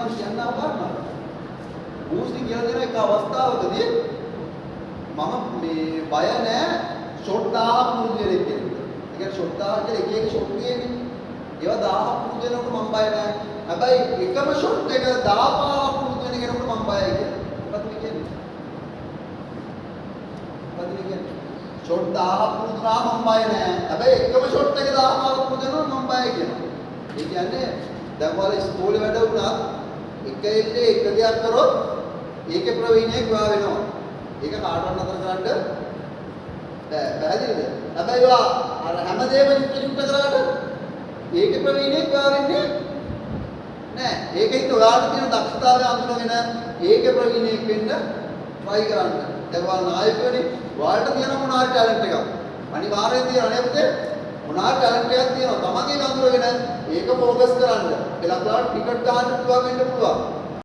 මම කියන්න ආවනවා. බූස්ටි කියලා දෙන එක අවස්ථාවකදී මම මේ බය නැහැ ෂොට් 1000 පුරුදු වෙන එක. ඒ කියන්නේ ෂොට් 1000 කියලා එක එක ෂොට් තියෙන්නේ. ඒවා 1000 පුරුදු වෙනකොට මම බය නැහැ. හැබැයි එකම ෂොට් එක 1000 පුරුදු වෙන කෙනෙකුට මම බයයි කියලා. මොකද මේ කියන්නේ? මොකද මේ කියන්නේ? ෂොට් 1000 පුරුදු වුණා මම බය නැහැ. හැබැයි එකම ෂොට් එක 1000 පුරුදු වෙනවා මම බයයි කියනවා. ඒ කියන්නේ දැන් ඔයාලා ඉස්කෝලේ වැඩ වුණත් එක එල්ලේ එක දෙයක් කරොත් ඒකේ ප්‍රවීණයෙක් වා වෙනවා. ඒක කාටවත් නතර කරන්න බෑ. පැහැදිලිද? හැබැයි ඔයා අර හැමදේම යුක්ත කරාට ඒකේ ප්‍රවීණයෙක් වා වෙන්නේ නෑ. ඒකෙත් ඔයාලට තියෙන දක්ෂතාවය අඳුනගෙන ඒකේ ප්‍රවීණයෙක් වෙන්න try කරන්න. දැන් ඔයාලා නායකයෝනේ ඔයාලට තියෙන මොනවා ටැලන්ට් එකක්. අනිවාර්යයෙන් තියෙනවා නේද පුතේ? මොනවා ටැලන්ට් එකක් තියෙනවා. තමන්ගේ අඳුරගෙන ඒක ફોකස් කරන්න. එලක්ලාට ටිකට් ගන්න පුළුවන් වෙන්න පුළුවන්.